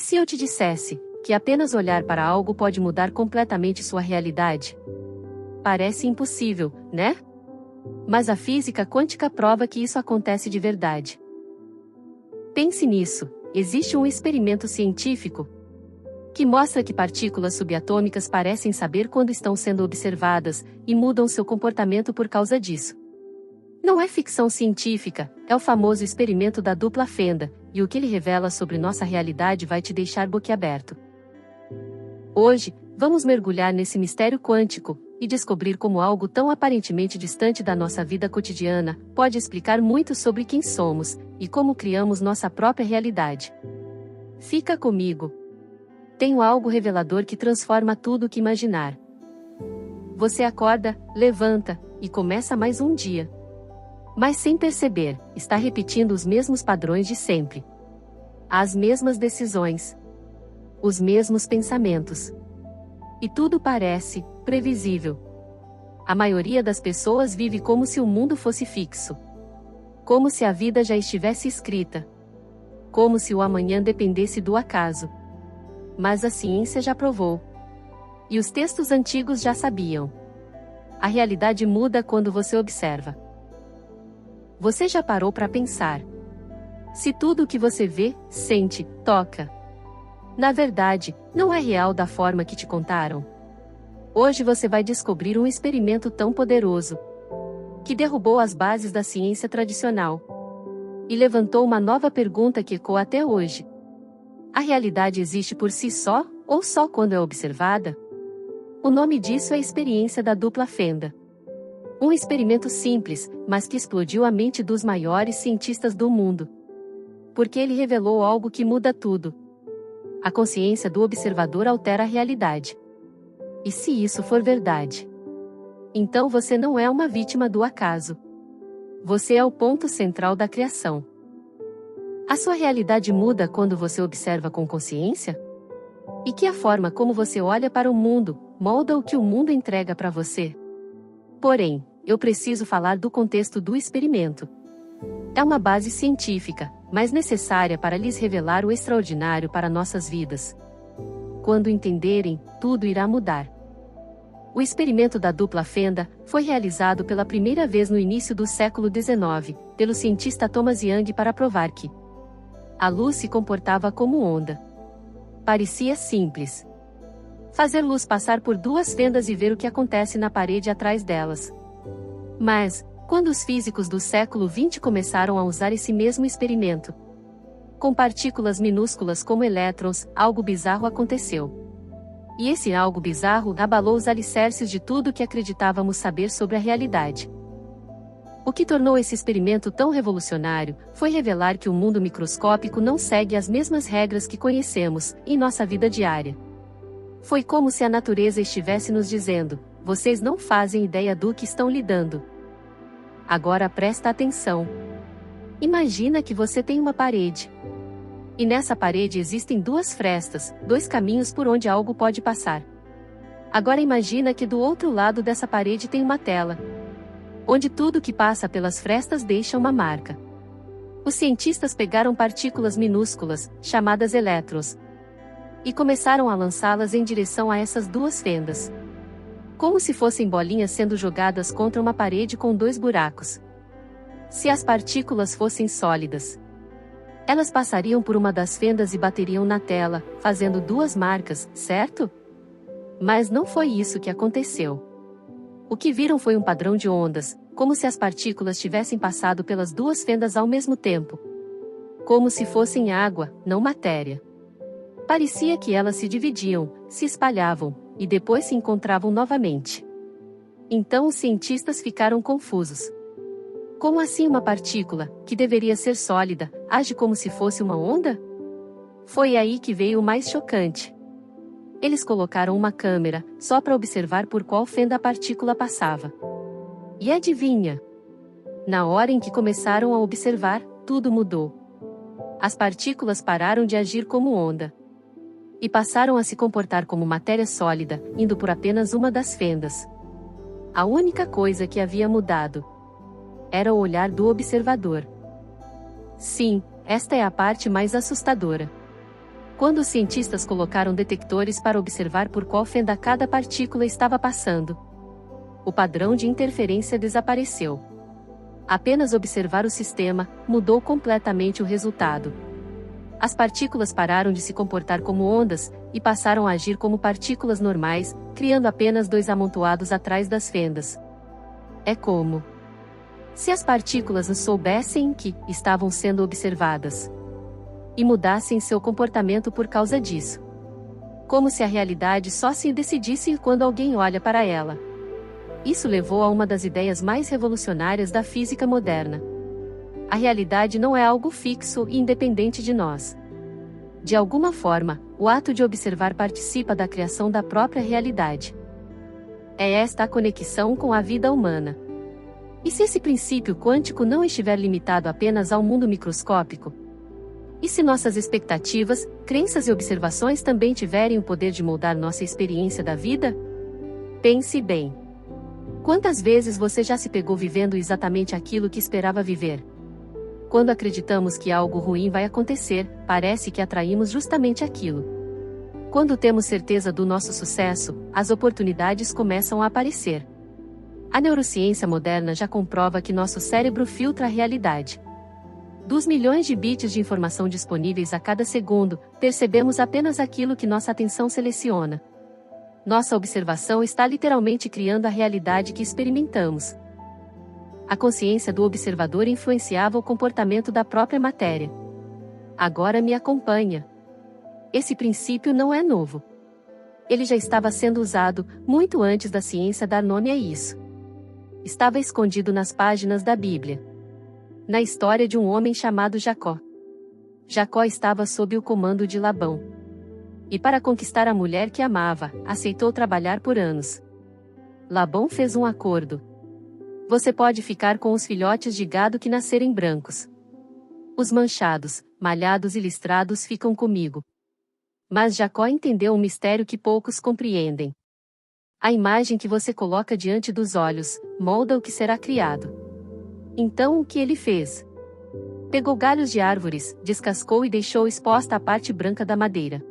se eu te dissesse que apenas olhar para algo pode mudar completamente sua realidade? Parece impossível, né? Mas a física quântica prova que isso acontece de verdade. Pense nisso: existe um experimento científico que mostra que partículas subatômicas parecem saber quando estão sendo observadas e mudam seu comportamento por causa disso. Não é ficção científica, é o famoso experimento da dupla fenda, e o que ele revela sobre nossa realidade vai te deixar boquiaberto. Hoje, vamos mergulhar nesse mistério quântico e descobrir como algo tão aparentemente distante da nossa vida cotidiana pode explicar muito sobre quem somos e como criamos nossa própria realidade. Fica comigo. Tenho algo revelador que transforma tudo o que imaginar. Você acorda, levanta e começa mais um dia. Mas sem perceber, está repetindo os mesmos padrões de sempre. As mesmas decisões. Os mesmos pensamentos. E tudo parece previsível. A maioria das pessoas vive como se o mundo fosse fixo. Como se a vida já estivesse escrita. Como se o amanhã dependesse do acaso. Mas a ciência já provou. E os textos antigos já sabiam. A realidade muda quando você observa. Você já parou para pensar? Se tudo o que você vê, sente, toca, na verdade, não é real da forma que te contaram? Hoje você vai descobrir um experimento tão poderoso que derrubou as bases da ciência tradicional e levantou uma nova pergunta que ecoa até hoje. A realidade existe por si só, ou só quando é observada? O nome disso é a experiência da dupla fenda. Um experimento simples, mas que explodiu a mente dos maiores cientistas do mundo. Porque ele revelou algo que muda tudo. A consciência do observador altera a realidade. E se isso for verdade? Então você não é uma vítima do acaso. Você é o ponto central da criação. A sua realidade muda quando você observa com consciência? E que a forma como você olha para o mundo molda o que o mundo entrega para você? Porém, eu preciso falar do contexto do experimento. É uma base científica, mas necessária para lhes revelar o extraordinário para nossas vidas. Quando entenderem, tudo irá mudar. O experimento da dupla fenda foi realizado pela primeira vez no início do século XIX, pelo cientista Thomas Young para provar que a luz se comportava como onda. Parecia simples. Fazer luz passar por duas fendas e ver o que acontece na parede atrás delas. Mas, quando os físicos do século XX começaram a usar esse mesmo experimento com partículas minúsculas como elétrons, algo bizarro aconteceu. E esse algo bizarro abalou os alicerces de tudo que acreditávamos saber sobre a realidade. O que tornou esse experimento tão revolucionário foi revelar que o mundo microscópico não segue as mesmas regras que conhecemos em nossa vida diária. Foi como se a natureza estivesse nos dizendo: vocês não fazem ideia do que estão lidando. Agora presta atenção. Imagina que você tem uma parede. E nessa parede existem duas frestas, dois caminhos por onde algo pode passar. Agora imagina que do outro lado dessa parede tem uma tela, onde tudo que passa pelas frestas deixa uma marca. Os cientistas pegaram partículas minúsculas, chamadas elétrons, e começaram a lançá-las em direção a essas duas fendas. Como se fossem bolinhas sendo jogadas contra uma parede com dois buracos. Se as partículas fossem sólidas, elas passariam por uma das fendas e bateriam na tela, fazendo duas marcas, certo? Mas não foi isso que aconteceu. O que viram foi um padrão de ondas, como se as partículas tivessem passado pelas duas fendas ao mesmo tempo. Como se fossem água, não matéria. Parecia que elas se dividiam, se espalhavam, e depois se encontravam novamente. Então os cientistas ficaram confusos. Como assim uma partícula, que deveria ser sólida, age como se fosse uma onda? Foi aí que veio o mais chocante. Eles colocaram uma câmera, só para observar por qual fenda a partícula passava. E adivinha? Na hora em que começaram a observar, tudo mudou. As partículas pararam de agir como onda. E passaram a se comportar como matéria sólida, indo por apenas uma das fendas. A única coisa que havia mudado era o olhar do observador. Sim, esta é a parte mais assustadora. Quando os cientistas colocaram detectores para observar por qual fenda cada partícula estava passando, o padrão de interferência desapareceu. Apenas observar o sistema mudou completamente o resultado. As partículas pararam de se comportar como ondas e passaram a agir como partículas normais, criando apenas dois amontoados atrás das fendas. É como se as partículas soubessem que estavam sendo observadas e mudassem seu comportamento por causa disso. Como se a realidade só se decidisse quando alguém olha para ela. Isso levou a uma das ideias mais revolucionárias da física moderna. A realidade não é algo fixo e independente de nós. De alguma forma, o ato de observar participa da criação da própria realidade. É esta a conexão com a vida humana. E se esse princípio quântico não estiver limitado apenas ao mundo microscópico? E se nossas expectativas, crenças e observações também tiverem o poder de moldar nossa experiência da vida? Pense bem. Quantas vezes você já se pegou vivendo exatamente aquilo que esperava viver? Quando acreditamos que algo ruim vai acontecer, parece que atraímos justamente aquilo. Quando temos certeza do nosso sucesso, as oportunidades começam a aparecer. A neurociência moderna já comprova que nosso cérebro filtra a realidade. Dos milhões de bits de informação disponíveis a cada segundo, percebemos apenas aquilo que nossa atenção seleciona. Nossa observação está literalmente criando a realidade que experimentamos. A consciência do observador influenciava o comportamento da própria matéria. Agora me acompanha. Esse princípio não é novo. Ele já estava sendo usado, muito antes da ciência dar nome a isso. Estava escondido nas páginas da Bíblia. Na história de um homem chamado Jacó. Jacó estava sob o comando de Labão. E para conquistar a mulher que amava, aceitou trabalhar por anos. Labão fez um acordo. Você pode ficar com os filhotes de gado que nascerem brancos. Os manchados, malhados e listrados ficam comigo. Mas Jacó entendeu um mistério que poucos compreendem. A imagem que você coloca diante dos olhos, molda o que será criado. Então o que ele fez? Pegou galhos de árvores, descascou e deixou exposta a parte branca da madeira.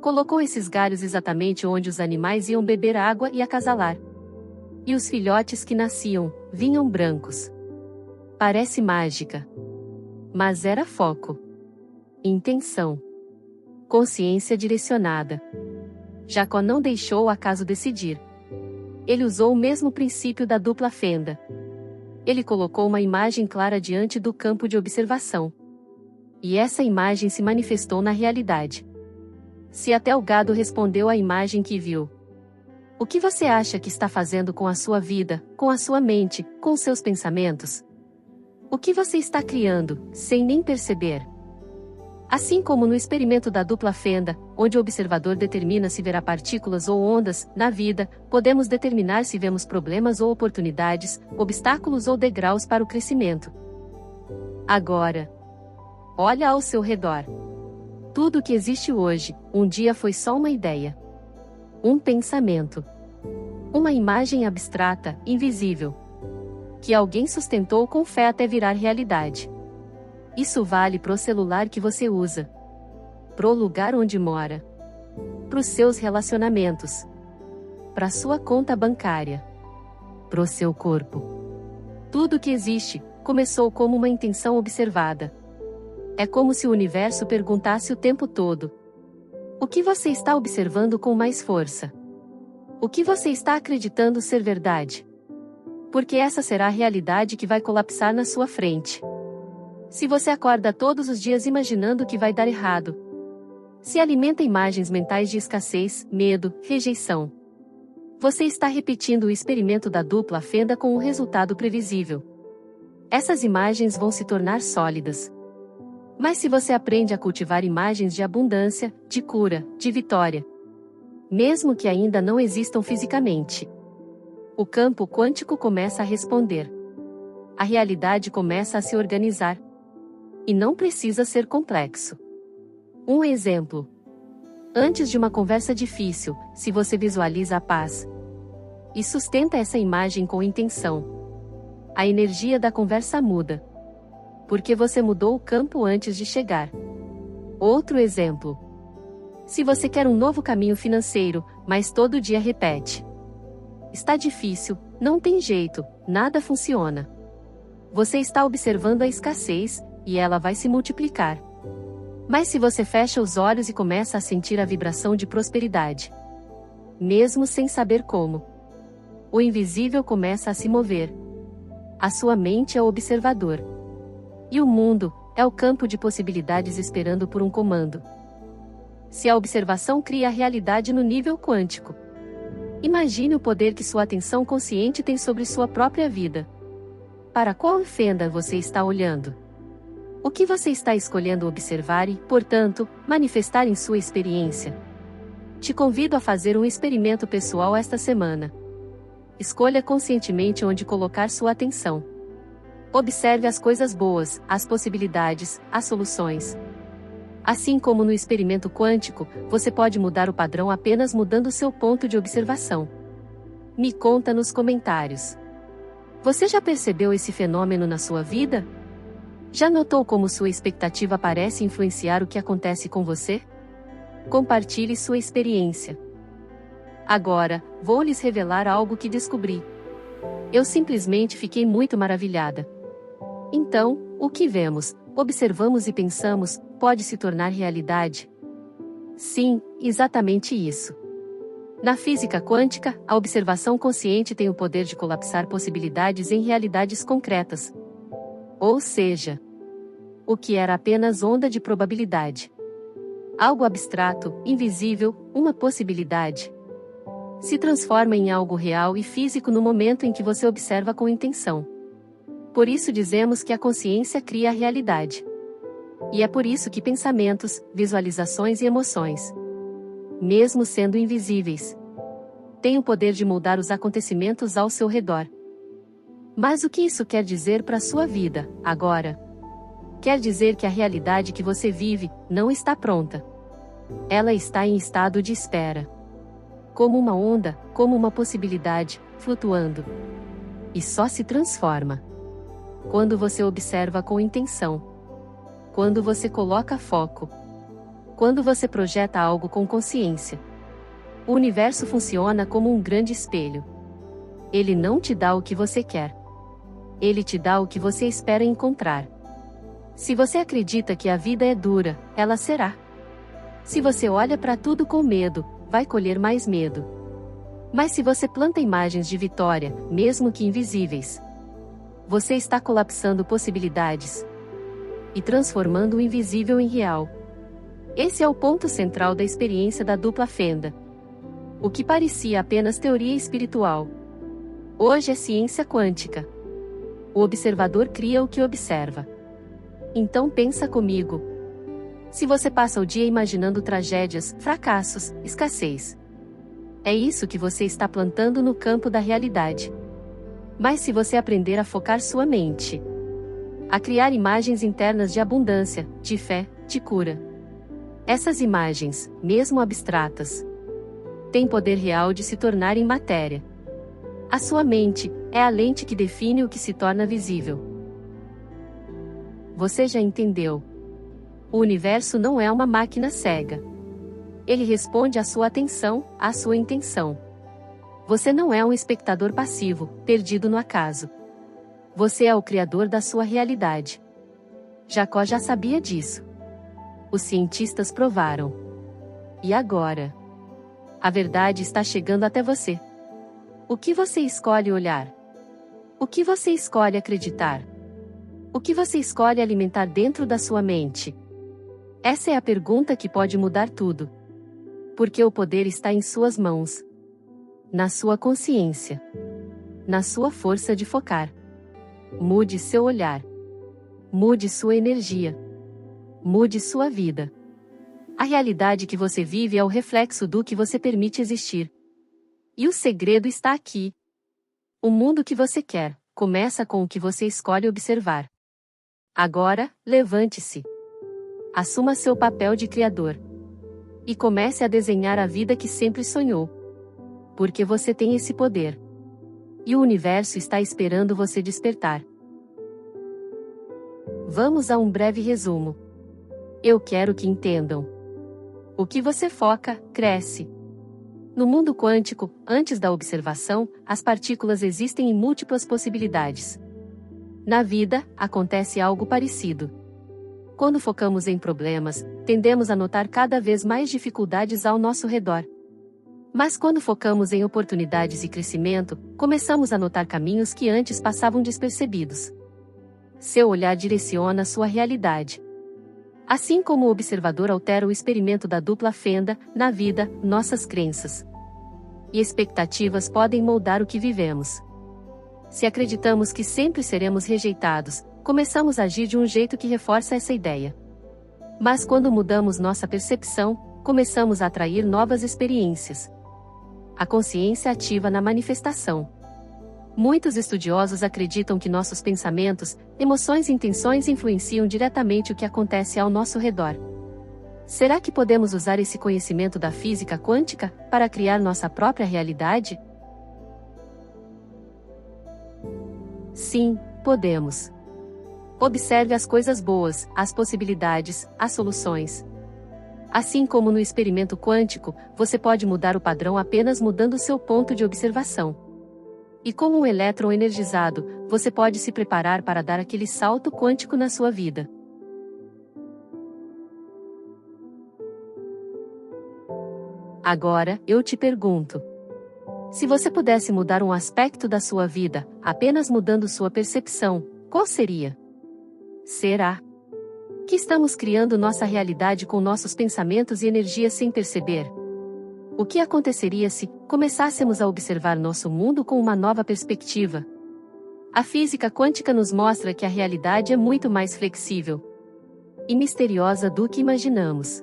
Colocou esses galhos exatamente onde os animais iam beber água e acasalar. E os filhotes que nasciam, vinham brancos. Parece mágica. Mas era foco. Intenção. Consciência direcionada. Jacó não deixou o acaso decidir. Ele usou o mesmo princípio da dupla fenda. Ele colocou uma imagem clara diante do campo de observação. E essa imagem se manifestou na realidade. Se até o gado respondeu à imagem que viu. O que você acha que está fazendo com a sua vida, com a sua mente, com seus pensamentos? O que você está criando, sem nem perceber? Assim como no experimento da dupla fenda, onde o observador determina se verá partículas ou ondas, na vida, podemos determinar se vemos problemas ou oportunidades, obstáculos ou degraus para o crescimento. Agora, olha ao seu redor. Tudo o que existe hoje, um dia foi só uma ideia. Um pensamento. Uma imagem abstrata, invisível. Que alguém sustentou com fé até virar realidade. Isso vale pro celular que você usa. Pro lugar onde mora. Pros seus relacionamentos. Pra sua conta bancária. Pro seu corpo. Tudo que existe, começou como uma intenção observada. É como se o universo perguntasse o tempo todo: o que você está observando com mais força? O que você está acreditando ser verdade? Porque essa será a realidade que vai colapsar na sua frente. Se você acorda todos os dias imaginando que vai dar errado, se alimenta imagens mentais de escassez, medo, rejeição, você está repetindo o experimento da dupla fenda com um resultado previsível. Essas imagens vão se tornar sólidas. Mas se você aprende a cultivar imagens de abundância, de cura, de vitória, mesmo que ainda não existam fisicamente, o campo quântico começa a responder. A realidade começa a se organizar. E não precisa ser complexo. Um exemplo. Antes de uma conversa difícil, se você visualiza a paz e sustenta essa imagem com intenção, a energia da conversa muda. Porque você mudou o campo antes de chegar. Outro exemplo. Se você quer um novo caminho financeiro, mas todo dia repete: está difícil, não tem jeito, nada funciona. Você está observando a escassez, e ela vai se multiplicar. Mas se você fecha os olhos e começa a sentir a vibração de prosperidade, mesmo sem saber como, o invisível começa a se mover. A sua mente é o observador. E o mundo é o campo de possibilidades esperando por um comando. Se a observação cria a realidade no nível quântico, imagine o poder que sua atenção consciente tem sobre sua própria vida. Para qual fenda você está olhando? O que você está escolhendo observar e, portanto, manifestar em sua experiência? Te convido a fazer um experimento pessoal esta semana. Escolha conscientemente onde colocar sua atenção. Observe as coisas boas, as possibilidades, as soluções. Assim como no experimento quântico, você pode mudar o padrão apenas mudando seu ponto de observação. Me conta nos comentários. Você já percebeu esse fenômeno na sua vida? Já notou como sua expectativa parece influenciar o que acontece com você? Compartilhe sua experiência. Agora, vou lhes revelar algo que descobri. Eu simplesmente fiquei muito maravilhada. Então, o que vemos, observamos e pensamos, pode se tornar realidade? Sim, exatamente isso. Na física quântica, a observação consciente tem o poder de colapsar possibilidades em realidades concretas. Ou seja, o que era apenas onda de probabilidade, algo abstrato, invisível, uma possibilidade, se transforma em algo real e físico no momento em que você observa com intenção. Por isso dizemos que a consciência cria a realidade. E é por isso que pensamentos, visualizações e emoções, mesmo sendo invisíveis, têm o poder de moldar os acontecimentos ao seu redor. Mas o que isso quer dizer para a sua vida, agora? Quer dizer que a realidade que você vive não está pronta. Ela está em estado de espera. Como uma onda, como uma possibilidade, flutuando. E só se transforma quando você observa com intenção. Quando você coloca foco. Quando você projeta algo com consciência. O universo funciona como um grande espelho. Ele não te dá o que você quer. Ele te dá o que você espera encontrar. Se você acredita que a vida é dura, ela será. Se você olha para tudo com medo, vai colher mais medo. Mas se você planta imagens de vitória, mesmo que invisíveis, você está colapsando possibilidades e transformando o invisível em real. Esse é o ponto central da experiência da dupla fenda. O que parecia apenas teoria espiritual, hoje é ciência quântica. O observador cria o que observa. Então pensa comigo. Se você passa o dia imaginando tragédias, fracassos, escassez, é isso que você está plantando no campo da realidade. Mas se você aprender a focar sua mente, a criar imagens internas de abundância, de fé, de cura, essas imagens, mesmo abstratas, têm poder real de se tornarem matéria. A sua mente é a lente que define o que se torna visível. Você já entendeu? O universo não é uma máquina cega. Ele responde à sua atenção, à sua intenção. Você não é um espectador passivo, perdido no acaso. Você é o criador da sua realidade. Jacó já sabia disso. Os cientistas provaram. E agora? A verdade está chegando até você. O que você escolhe olhar? O que você escolhe acreditar? O que você escolhe alimentar dentro da sua mente? Essa é a pergunta que pode mudar tudo. Porque o poder está em suas mãos. Na sua consciência. Na sua força de focar. Mude seu olhar. Mude sua energia. Mude sua vida. A realidade que você vive é o reflexo do que você permite existir. E o segredo está aqui. O mundo que você quer começa com o que você escolhe observar. Agora, levante-se. Assuma seu papel de criador. E comece a desenhar a vida que sempre sonhou. Porque você tem esse poder. E o universo está esperando você despertar. Vamos a um breve resumo. Eu quero que entendam. O que você foca, cresce. No mundo quântico, antes da observação, as partículas existem em múltiplas possibilidades. Na vida, acontece algo parecido. Quando focamos em problemas, tendemos a notar cada vez mais dificuldades ao nosso redor. Mas quando focamos em oportunidades e crescimento, começamos a notar caminhos que antes passavam despercebidos. Seu olhar direciona sua realidade. Assim como o observador altera o experimento da dupla fenda, na vida, nossas crenças e expectativas podem moldar o que vivemos. Se acreditamos que sempre seremos rejeitados, começamos a agir de um jeito que reforça essa ideia. Mas quando mudamos nossa percepção, começamos a atrair novas experiências. A consciência ativa na manifestação. Muitos estudiosos acreditam que nossos pensamentos, emoções e intenções influenciam diretamente o que acontece ao nosso redor. Será que podemos usar esse conhecimento da física quântica para criar nossa própria realidade? Sim, podemos. Observe as coisas boas, as possibilidades, as soluções. Assim como no experimento quântico, você pode mudar o padrão apenas mudando seu ponto de observação. E com um elétron energizado, você pode se preparar para dar aquele salto quântico na sua vida. Agora, eu te pergunto: se você pudesse mudar um aspecto da sua vida, apenas mudando sua percepção, qual seria? Será que estamos criando nossa realidade com nossos pensamentos e energias sem perceber? O que aconteceria se começássemos a observar nosso mundo com uma nova perspectiva? A física quântica nos mostra que a realidade é muito mais flexível e misteriosa do que imaginamos.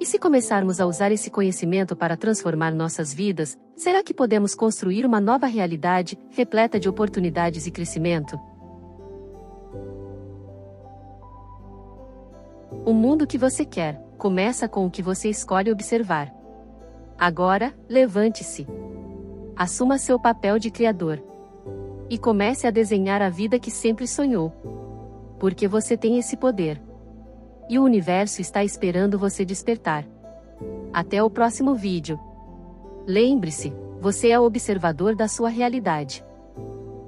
E se começarmos a usar esse conhecimento para transformar nossas vidas, será que podemos construir uma nova realidade, repleta de oportunidades e crescimento? O mundo que você quer, começa com o que você escolhe observar. Agora, levante-se. Assuma seu papel de criador. E comece a desenhar a vida que sempre sonhou. Porque você tem esse poder. E o universo está esperando você despertar. Até o próximo vídeo. Lembre-se, você é o observador da sua realidade.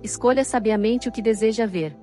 Escolha sabiamente o que deseja ver.